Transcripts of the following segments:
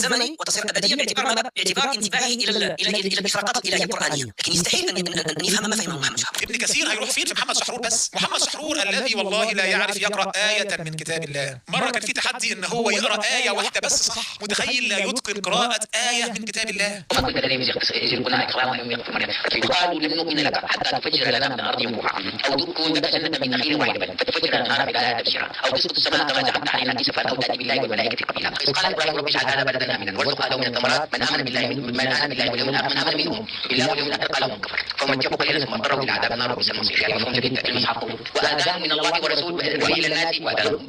الزمني وتصير أبدية باعتبار انتباهه إلى الإفراطات الإلهية القرآنية، لكن يستحيل أن يفهم ما فهمه محمد شحرور. ابن كثير هيروح فين في محمد شحرور؟ بس محمد شحرور الذي والله لا يعرف يقرأ آية من كتاب الله. مرة كان في تحدي إن هو يقرأ آية واحدة بس صح، متخيل؟ لا يتقن قراءة آية من كتاب الله. قالوا لن نؤمن لك حتى تفجر لنا من الأرض ينبوعا أو تكون لك جنة من نخيل وعنب فتفجر الأنهار خلالها تفجيرا أو تسقط السماء كما زعمت علينا كسفا أو تأتي بالله والملائكة قبيلا. إذ قال إبراهيم رب اجعل هذا بلدا آمنا وارزق أهله من الثمرات من آمن بالله واليوم الآخر من آمن منهم بالله واليوم الآخر قال ومن كفر فمتعوا قليلا ثم اضطروا إلى عذاب النار وبئس المصير. يا أيها الذين المصحف وآذان من الله ورسوله إلى الناس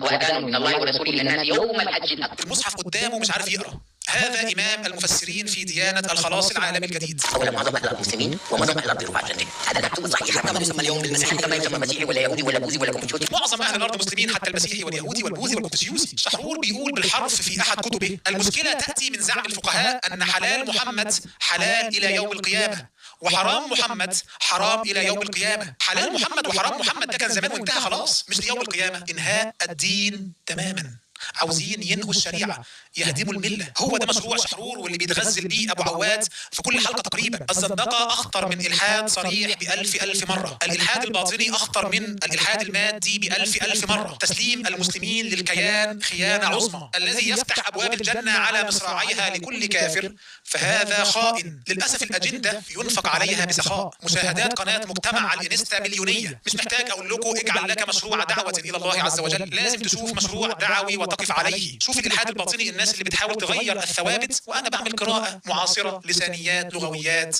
وآذان من الله ورسوله إلى الناس يوم الحج الأكبر. المصحف قدامه مش عارف يقرأ. هذا إمام المفسرين في ديانة الخلاص العالمي الجديد. أولا معظم أهل المسلمين ومعظم أهل الأرض رفع الجنة، هذا مكتوب صحيح كما يسمى اليوم بالمسيحي كما يسمى المسيحي ولا يهودي ولا بوذي ولا كونفوشيوسي. معظم أهل الأرض مسلمين حتى المسيحي واليهودي والبوذي والكونفوشيوسي. شحرور بيقول بالحرف في أحد كتبه: المشكلة تأتي من زعم الفقهاء أن حلال محمد حلال إلى يوم القيامة وحرام محمد حرام إلى يوم القيامة. حلال محمد وحرام محمد ده كان زمان وانتهى خلاص، مش ليوم القيامة. إنهاء الدين تماما. عاوزين ينهوا الشريعة، يهدموا الملة. هو ده مشروع شحرور واللي بيتغزل بيه أبو عواد في كل حلقة تقريبا. الزندقة أخطر من إلحاد صريح بألف مرة. الإلحاد الباطني أخطر من الإلحاد المادي بألف مرة. تسليم المسلمين للكيان خيانة عظمى. الذي يفتح أبواب الجنة على مصراعيها لكل كافر فهذا خائن. للأسف الأجندة ينفق عليها بسخاء. مشاهدات قناة مجتمع على الإنستا مليونية. مش محتاج أقول لكم اجعل لك مشروع دعوة إلى الله عز وجل، لازم تشوف مشروع دعوي وتقف عليه. شوف الإلحاد الباطني، الناس اللي بتحاول تغير الثوابت، وأنا بعمل قراءة معاصرة، لسانيات، لغويات،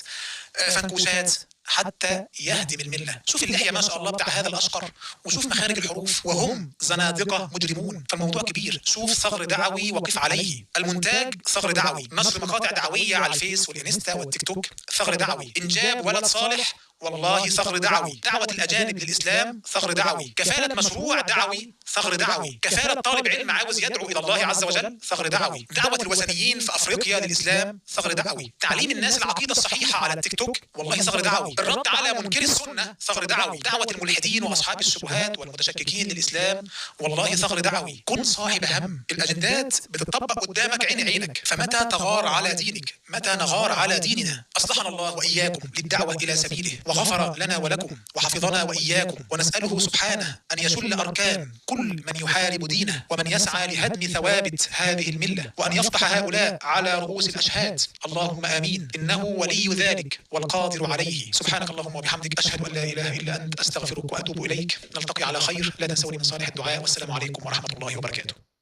فنكوشات، حتى يهدم الملة. شوف اللحية ما شاء الله بتاع هذا الأشقر، وشوف مخارج الحروف، وهم زنادقة مجرمون. فالموضوع كبير. شوف ثغر دعوي وقف عليه. المونتاج ثغر دعوي، نشر مقاطع دعوية على الفيس والإنستا والتيك توك ثغر دعوي، إنجاب ولد صالح والله ثغر دعوي، دعوة الأجانب للإسلام ثغر دعوي، كفالة مشروع دعوي ثغر دعوي، كفالة طالب علم عاوز يدعو إلى الله عز وجل ثغر دعوي، دعوة الوثنيين في أفريقيا للإسلام ثغر دعوي، تعليم الناس العقيدة الصحيحة على التيك توك والله ثغر دعوي، الرد على منكري السنة ثغر دعوي، دعوة الملحدين وأصحاب الشبهات والمتشككين للإسلام والله ثغر دعوي. كن صاحب هم. الأجندات بتطبق قدامك عين عينك، فمتى تغار على دينك؟ متى نغار على ديننا؟ أصلحنا الله وإياكم للدعوة إلى سبيله، وغفر لنا ولكم وحفظنا وإياكم، ونسأله سبحانه أن يشل أركان كل من يحارب دينه ومن يسعى لهدم ثوابت هذه الملة، وأن يفضح هؤلاء على رؤوس الأشهاد. اللهم آمين، إنه ولي ذلك والقادر عليه. سبحانك اللهم وبحمدك، أشهد أن لا إله إلا أنت، أستغفرك وأتوب إليك. نلتقي على خير، لا تنسوني من صالح الدعاء، والسلام عليكم ورحمة الله وبركاته.